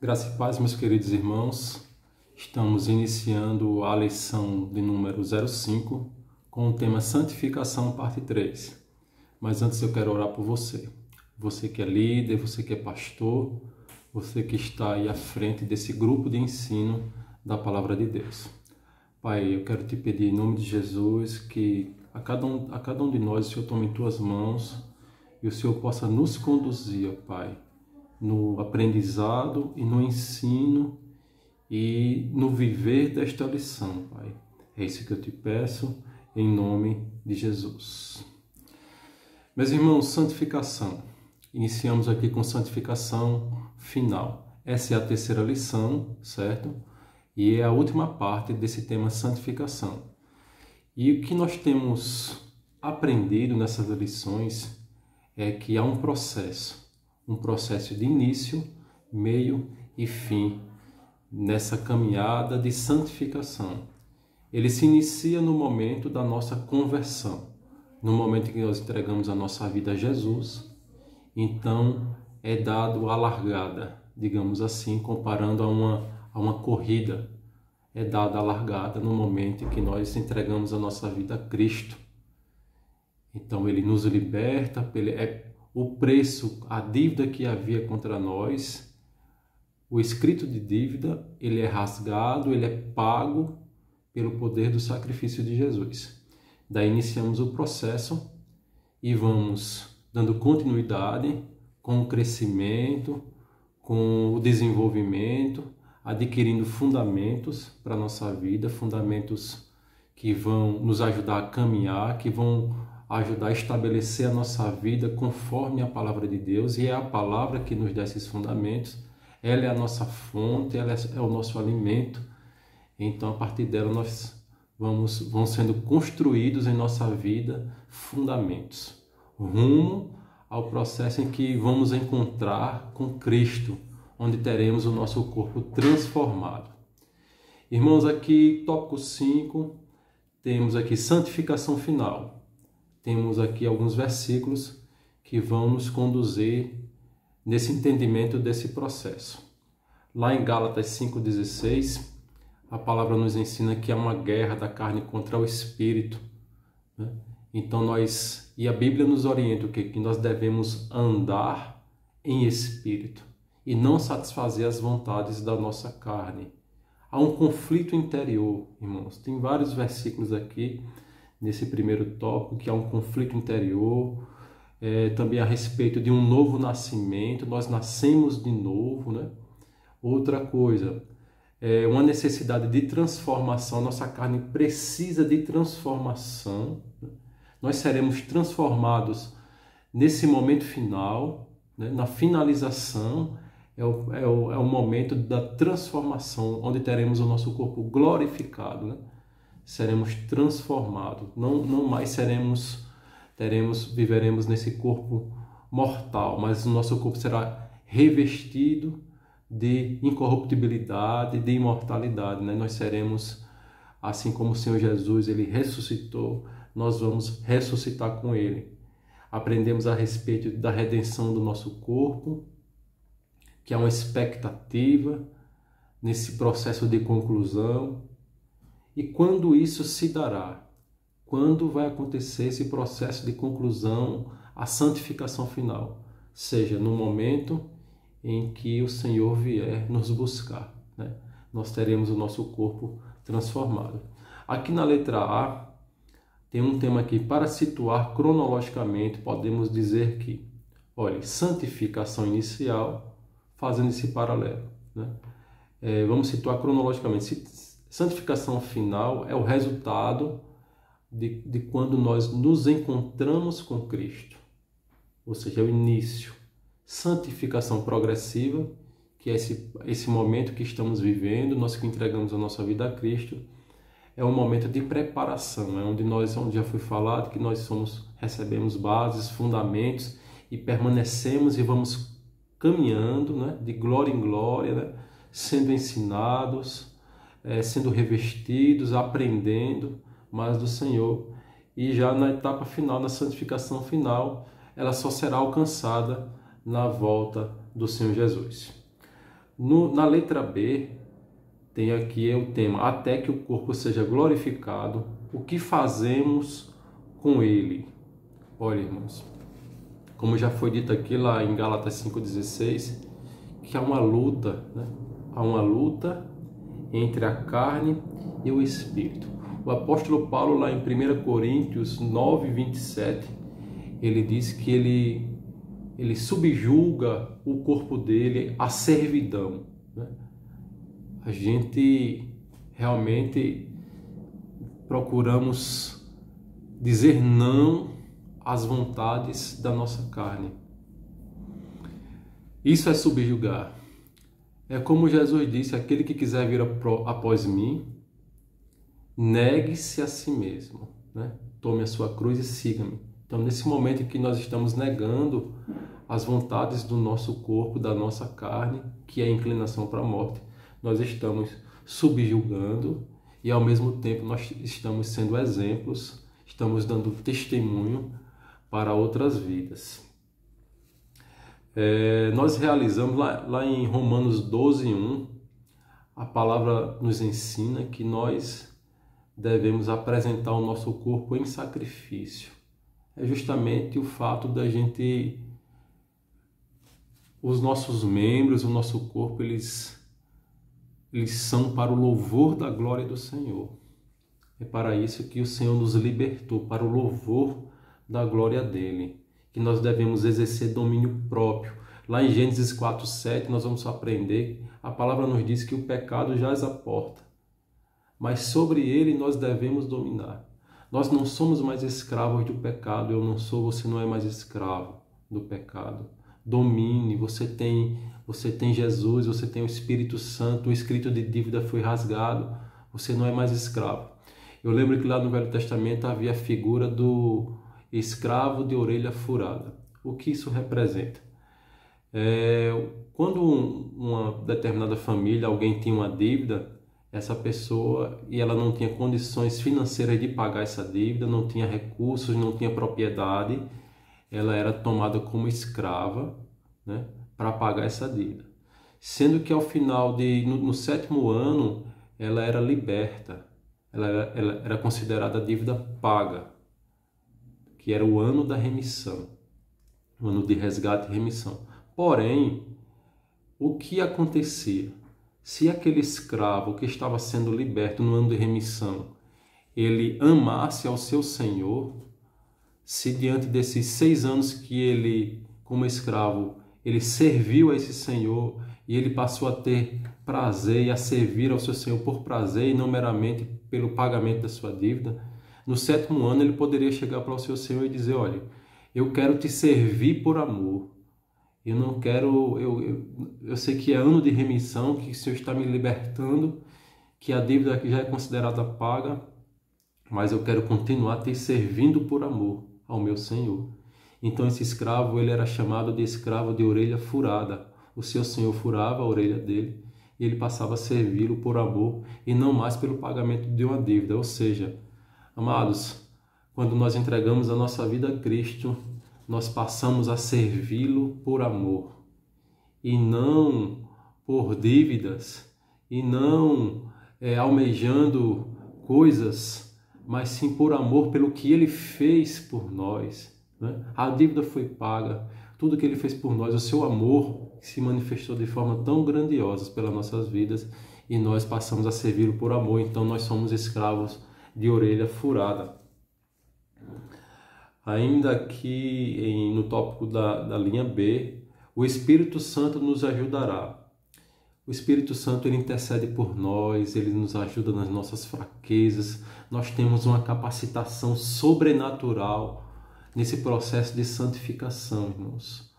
Graça e paz, meus queridos irmãos. Estamos iniciando a lição de número 05 com o tema Santificação, parte 3. Mas antes eu quero orar por você. Você que é líder, você que é pastor, você que está aí à frente desse grupo de ensino da Palavra de Deus. Pai, eu quero te pedir em nome de Jesus que a cada um de nós o Senhor tome em tuas mãos e o Senhor possa nos conduzir, ó Pai, no aprendizado e no ensino e no viver desta lição, Pai. É isso que eu te peço, em nome de Jesus. Meus irmãos, santificação. Iniciamos aqui com santificação final. Essa é a terceira lição, certo? E é a última parte desse tema santificação. E o que nós temos aprendido nessas lições é que há um processo de início, meio e fim nessa caminhada de santificação. Ele se inicia no momento da nossa conversão, no momento em que nós entregamos a nossa vida a Jesus. Então é dado a largada, digamos assim, comparando a uma corrida. É dada a largada no momento em que nós entregamos a nossa vida a Cristo. Então ele nos liberta, o preço, a dívida que havia contra nós, o escrito de dívida, ele é rasgado, ele é pago pelo poder do sacrifício de Jesus. Daí iniciamos o processo e vamos dando continuidade com o crescimento, com o desenvolvimento, adquirindo fundamentos para a nossa vida, fundamentos que vão nos ajudar a caminhar, que vão ajudar a estabelecer a nossa vida conforme a palavra de Deus, e é a palavra que nos dá esses fundamentos, ela é a nossa fonte, ela é o nosso alimento. Então, a partir dela, vão sendo construídos em nossa vida fundamentos, rumo ao processo em que vamos encontrar com Cristo, onde teremos o nosso corpo transformado. Irmãos, aqui, tópico 5, temos aqui santificação final. Temos aqui alguns versículos que vão nos conduzir nesse entendimento desse processo. Lá em Gálatas 5,16, a palavra nos ensina que há uma guerra da carne contra o espírito, né? Então e a Bíblia nos orienta o quê? Que nós devemos andar em espírito e não satisfazer as vontades da nossa carne. Há um conflito interior, irmãos. Tem vários versículos aqui nesse primeiro tópico, que há um conflito interior, também a respeito de um novo nascimento, nós nascemos de novo, né? Outra coisa, uma necessidade de transformação, nossa carne precisa de transformação, né? Nós seremos transformados nesse momento final, né? Na finalização, é o momento da transformação, onde teremos o nosso corpo glorificado, né? Seremos transformados, não mais viveremos nesse corpo mortal, mas o nosso corpo será revestido de incorruptibilidade, de imortalidade, né? Nós seremos, assim como o Senhor Jesus, ele ressuscitou, nós vamos ressuscitar com ele. Aprendemos a respeito da redenção do nosso corpo, que é uma expectativa nesse processo de conclusão. E quando isso se dará? Quando vai acontecer esse processo de conclusão, a santificação final? Seja no momento em que o Senhor vier nos buscar, né? Nós teremos o nosso corpo transformado. Aqui na letra A, tem um tema aqui, para situar cronologicamente, podemos dizer que, olha, santificação inicial, fazendo esse paralelo, né? Vamos situar cronologicamente. Santificação final é o resultado de quando nós nos encontramos com Cristo, ou seja, é o início. Santificação progressiva, que é esse momento que estamos vivendo, nós que entregamos a nossa vida a Cristo, é um momento de preparação, onde já foi falado que nós recebemos bases, fundamentos e permanecemos e vamos caminhando, né, de glória em glória, né, sendo ensinados, sendo revestidos, aprendendo mais do Senhor. E já na etapa final, na santificação final, ela só será alcançada na volta do Senhor Jesus. Na letra B, tem aqui o tema, até que o corpo seja glorificado, o que fazemos com ele? Olha, irmãos, como já foi dito aqui lá em Gálatas 5,16, que há uma luta, né? Há uma luta entre a carne e o espírito. O apóstolo Paulo, lá em 1 Coríntios 9:27, ele diz que ele subjuga o corpo dele à servidão, né? A gente realmente procuramos dizer não às vontades da nossa carne. Isso é subjugar. É como Jesus disse, aquele que quiser vir após mim, negue-se a si mesmo, né? Tome a sua cruz e siga-me. Então, nesse momento em que nós estamos negando as vontades do nosso corpo, da nossa carne, que é a inclinação para a morte, nós estamos subjugando e, ao mesmo tempo, nós estamos sendo exemplos, estamos dando testemunho para outras vidas. Nós realizamos lá em Romanos 12:1, a palavra nos ensina que nós devemos apresentar o nosso corpo em sacrifício. É justamente o fato da gente, os nossos membros, o nosso corpo, eles são para o louvor da glória do Senhor. É para isso que o Senhor nos libertou, para o louvor da glória dele, que nós devemos exercer domínio próprio. Lá em Gênesis 4:7 nós vamos aprender, a palavra nos diz que o pecado jaz à porta, mas sobre ele nós devemos dominar. Nós não somos mais escravos do pecado, eu não sou, você não é mais escravo do pecado. Domine, você tem Jesus, você tem o Espírito Santo, o escrito de dívida foi rasgado, você não é mais escravo. Eu lembro que lá no Velho Testamento havia a figura do escravo de orelha furada. O que isso representa? Quando uma determinada família, alguém tinha uma dívida, essa pessoa, e ela não tinha condições financeiras de pagar essa dívida, não tinha recursos, não tinha propriedade, ela era tomada como escrava, né, para pagar essa dívida. Sendo que ao final, no 7º ano, ela era liberta, ela era considerada dívida paga, que era o ano da remissão, o ano de resgate e remissão. Porém, o que acontecia? Se aquele escravo que estava sendo liberto no ano de remissão, ele amasse ao seu senhor, se diante desses 6 anos que ele, como escravo, ele serviu a esse senhor e ele passou a ter prazer e a servir ao seu senhor por prazer e não meramente pelo pagamento da sua dívida, no 7º ano ele poderia chegar para o seu senhor e dizer, olha, eu quero te servir por amor. Eu não quero, eu sei que é ano de remissão, que o Senhor está me libertando, que a dívida aqui já é considerada paga, mas eu quero continuar te servindo por amor ao meu Senhor. Então esse escravo, ele era chamado de escravo de orelha furada. O seu Senhor furava a orelha dele e ele passava a servi-lo por amor e não mais pelo pagamento de uma dívida. Ou seja, amados, quando nós entregamos a nossa vida a Cristo, nós passamos a servi-lo por amor e não por dívidas e não almejando coisas, mas sim por amor pelo que ele fez por nós, né? A dívida foi paga, tudo que ele fez por nós, o seu amor se manifestou de forma tão grandiosa pelas nossas vidas e nós passamos a servi-lo por amor, então nós somos escravos de orelha furada. Ainda aqui no tópico da linha B, o Espírito Santo nos ajudará. O Espírito Santo, ele intercede por nós, ele nos ajuda nas nossas fraquezas. Nós temos uma capacitação sobrenatural nesse processo de santificação, irmãos.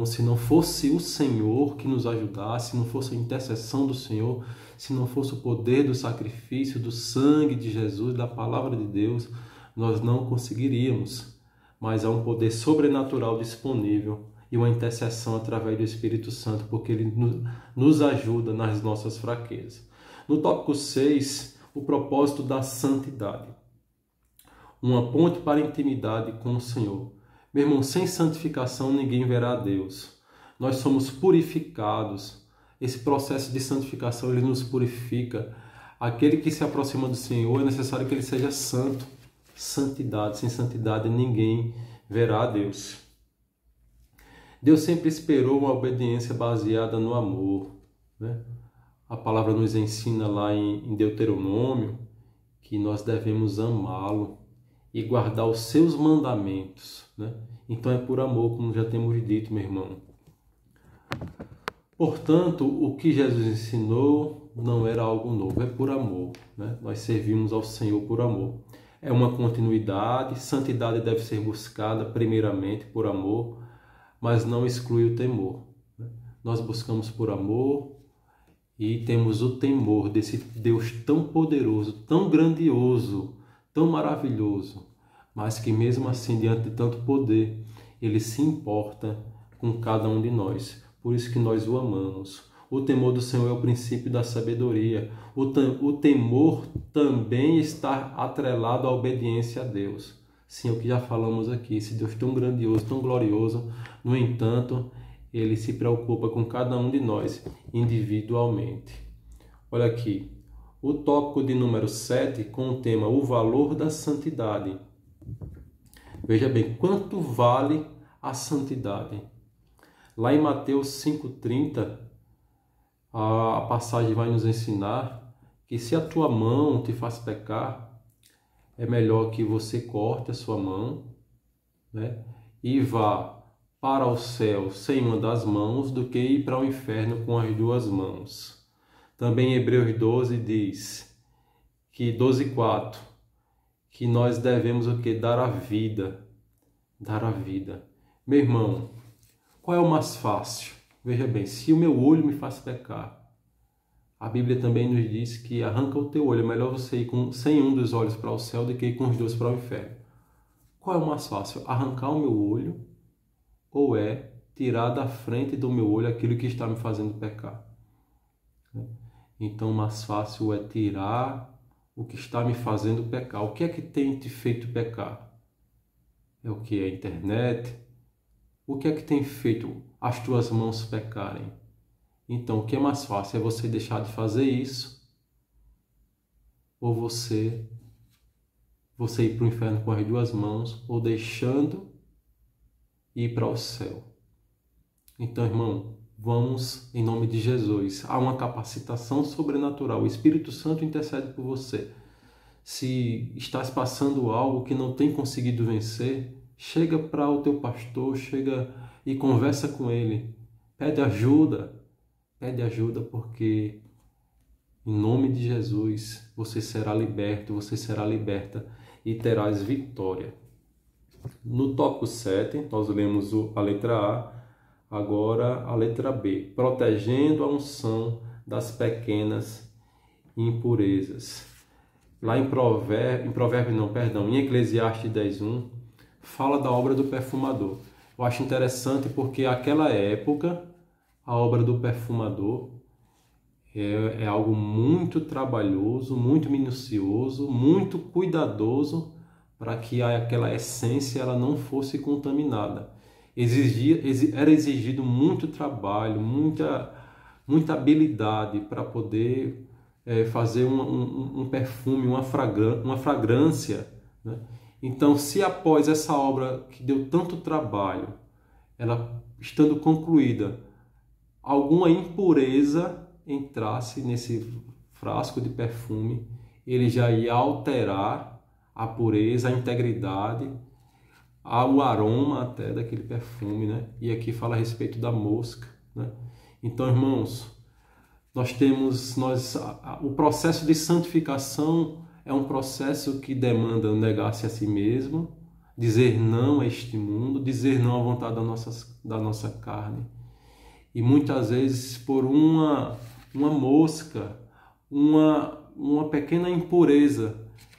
Se não fosse o Senhor que nos ajudasse, se não fosse a intercessão do Senhor, se não fosse o poder do sacrifício, do sangue de Jesus, da palavra de Deus, nós não conseguiríamos, mas há um poder sobrenatural disponível e uma intercessão através do Espírito Santo, porque ele nos ajuda nas nossas fraquezas. No tópico 6, o propósito da santidade. Uma ponte para a intimidade com o Senhor. Meu irmão, sem santificação ninguém verá a Deus. Nós somos purificados Esse processo de santificação, ele nos purifica. Aquele que se aproxima do Senhor, é necessário que ele seja santo. Santidade. Sem santidade, ninguém verá a Deus. Deus sempre esperou uma obediência baseada no amor, né? A palavra nos ensina lá em Deuteronômio que nós devemos amá-lo e guardar os seus mandamentos, né? Então é por amor, como já temos dito, meu irmão. Portanto, o que Jesus ensinou não era algo novo, é por amor, né? Nós servimos ao Senhor por amor. É uma continuidade, santidade deve ser buscada primeiramente por amor, mas não exclui o temor, né? Nós buscamos por amor e temos o temor desse Deus tão poderoso, tão grandioso, tão maravilhoso, mas que mesmo assim, diante de tanto poder, ele se importa com cada um de nós. Por isso que nós o amamos. O temor do Senhor é o princípio da sabedoria. O temor também está atrelado à obediência a Deus. Sim, é o que já falamos aqui. Esse Deus tão grandioso, tão glorioso, no entanto, ele se preocupa com cada um de nós individualmente. Olha aqui, o tópico de número 7 com o tema O Valor da Santidade. Veja bem, quanto vale a santidade? Lá em Mateus 5,30, a passagem vai nos ensinar que se a tua mão te faz pecar, é melhor que você corte a sua mão, né, e vá para o céu sem uma das mãos do que ir para o inferno com as duas mãos. Também em Hebreus 12 diz que 12:4, que nós devemos o que? Dar a vida. Dar a vida. Meu irmão, qual é o mais fácil? Veja bem, se o meu olho me faz pecar, a Bíblia também nos diz que arranca o teu olho. É melhor você ir sem um dos olhos para o céu do que ir com os dois para o inferno. Qual é o mais fácil? Arrancar o meu olho ou é tirar da frente do meu olho aquilo que está me fazendo pecar? Então, o mais fácil é tirar o que está me fazendo pecar. O que é que tem te feito pecar? É o que? A internet? O que é que tem feito as tuas mãos pecarem? Então, o que é mais fácil? É você deixar de fazer isso ou você ir para o inferno com as duas mãos ou deixando ir para o céu. Então, irmão, vamos em nome de Jesus. Há uma capacitação sobrenatural. O Espírito Santo intercede por você. Se estás passando algo que não tem conseguido vencer, chega para o teu pastor, chega e conversa com ele. Pede ajuda, porque em nome de Jesus você será liberto, você será liberta e terás vitória. No tópico 7, nós lemos a letra A, agora a letra B. Protegendo a unção das pequenas impurezas. Lá em em Eclesiastes 10:1, fala da obra do perfumador. Eu acho interessante porque naquela época, a obra do perfumador é algo muito trabalhoso, muito minucioso, muito cuidadoso para que aquela essência ela não fosse contaminada. Era exigido muito trabalho, muita habilidade para poder fazer um perfume, uma fragrância, né? Então, se após essa obra que deu tanto trabalho, ela estando concluída, alguma impureza entrasse nesse frasco de perfume, ele já ia alterar a pureza, a integridade, o aroma até daquele perfume, né? E aqui fala a respeito da mosca, né? Então, irmãos, o processo de santificação é um processo que demanda negar-se a si mesmo, dizer não a este mundo, dizer não à vontade da nossa carne. E muitas vezes por uma mosca, uma pequena impureza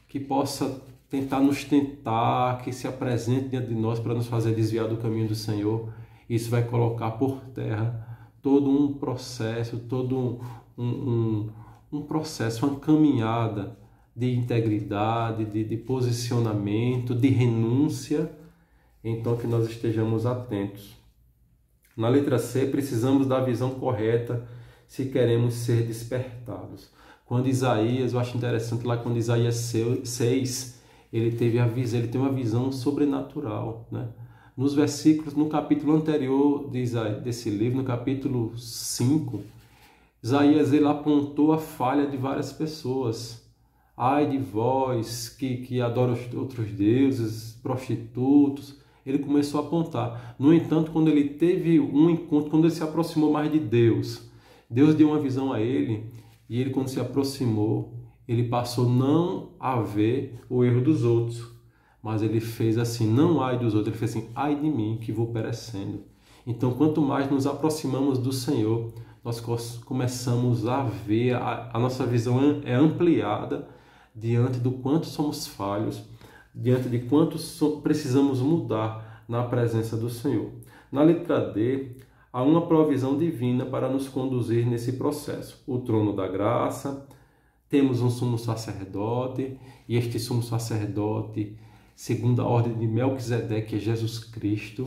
que possa tentar nos tentar, que se apresente diante de nós para nos fazer desviar do caminho do Senhor, isso vai colocar por terra todo um processo, todo um processo, uma caminhada de integridade, de posicionamento, de renúncia. Então, que nós estejamos atentos. Na letra C, precisamos da visão correta se queremos ser despertados. Quando Isaías, eu acho interessante lá, quando Isaías 6, ele tem uma visão sobrenatural, né? Nos versículos, no capítulo anterior desse livro, no capítulo 5, Isaías ele apontou a falha de várias pessoas. Ai de vós que adoram outros deuses, prostitutos. Ele começou a apontar. No entanto, quando ele teve um encontro, quando ele se aproximou mais de Deus, Deus deu uma visão a ele, e ele, quando se aproximou, ele passou não a ver o erro dos outros, mas ele fez assim, não ai dos outros, ele fez assim, ai de mim que vou perecendo. Então, quanto mais nos aproximamos do Senhor, nós começamos a ver, a nossa visão é ampliada diante do quanto somos falhos, diante de quanto precisamos mudar na presença do Senhor. Na letra D, há uma provisão divina para nos conduzir nesse processo. O trono da graça, temos um sumo sacerdote, e este sumo sacerdote, segundo a ordem de Melquisedeque, é Jesus Cristo.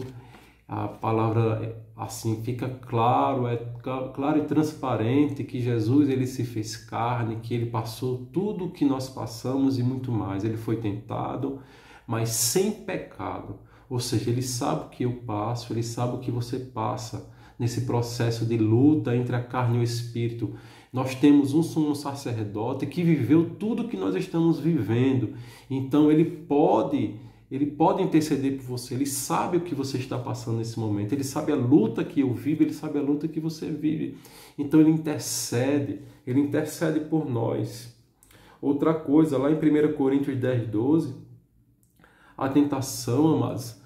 A palavra assim fica claro e transparente que Jesus ele se fez carne, que ele passou tudo o que nós passamos e muito mais. Ele foi tentado, mas sem pecado. Ou seja, ele sabe o que eu passo, ele sabe o que você passa nesse processo de luta entre a carne e o espírito. Nós temos um sumo sacerdote que viveu tudo o que nós estamos vivendo. Então ele pode interceder por você, ele sabe o que você está passando nesse momento, ele sabe a luta que eu vivo, ele sabe a luta que você vive. Então ele intercede por nós. Outra coisa, lá em 1 Coríntios 10, 12, a tentação, amados,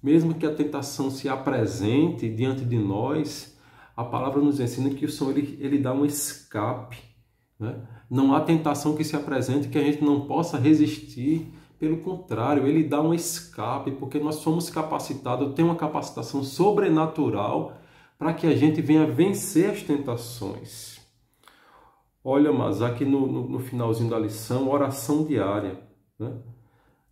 mesmo que a tentação se apresente diante de nós, a palavra nos ensina que o Senhor ele dá um escape, né? Não há tentação que se apresente que a gente não possa resistir. Pelo contrário, ele dá um escape, porque nós somos capacitados, tem uma capacitação sobrenatural para que a gente venha vencer as tentações. Olha, mas aqui no finalzinho da lição, oração diária, né?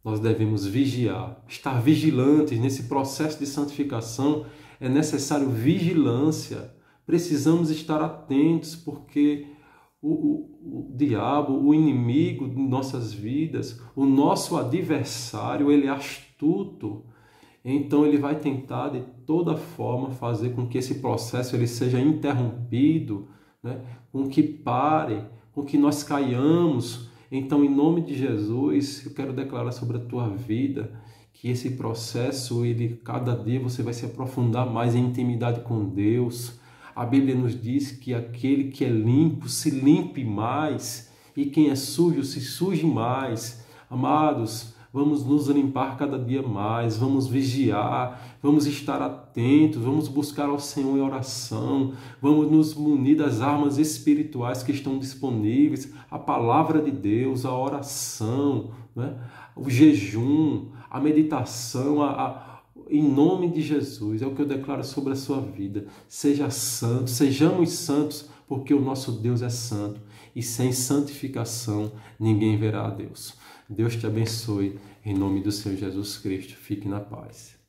Nós devemos vigiar, estar vigilantes nesse processo de santificação. É necessário vigilância, precisamos estar atentos, porque o diabo, o inimigo de nossas vidas, o nosso adversário, ele é astuto. Então ele vai tentar de toda forma fazer com que esse processo ele seja interrompido, né? Com que pare, com que nós caiamos. Então, em nome de Jesus, eu quero declarar sobre a tua vida que esse processo, cada dia você vai se aprofundar mais em intimidade com Deus. A Bíblia nos diz que aquele que é limpo se limpe mais, e quem é sujo se suje mais. Amados, vamos nos limpar cada dia mais, vamos vigiar, vamos estar atentos, vamos buscar ao Senhor em oração, vamos nos munir das armas espirituais que estão disponíveis, a palavra de Deus, a oração, né? O jejum, a meditação, em nome de Jesus, é o que eu declaro sobre a sua vida. Seja santo, sejamos santos, porque o nosso Deus é santo, e sem santificação ninguém verá a Deus. Deus te abençoe, em nome do Senhor Jesus Cristo. Fique na paz.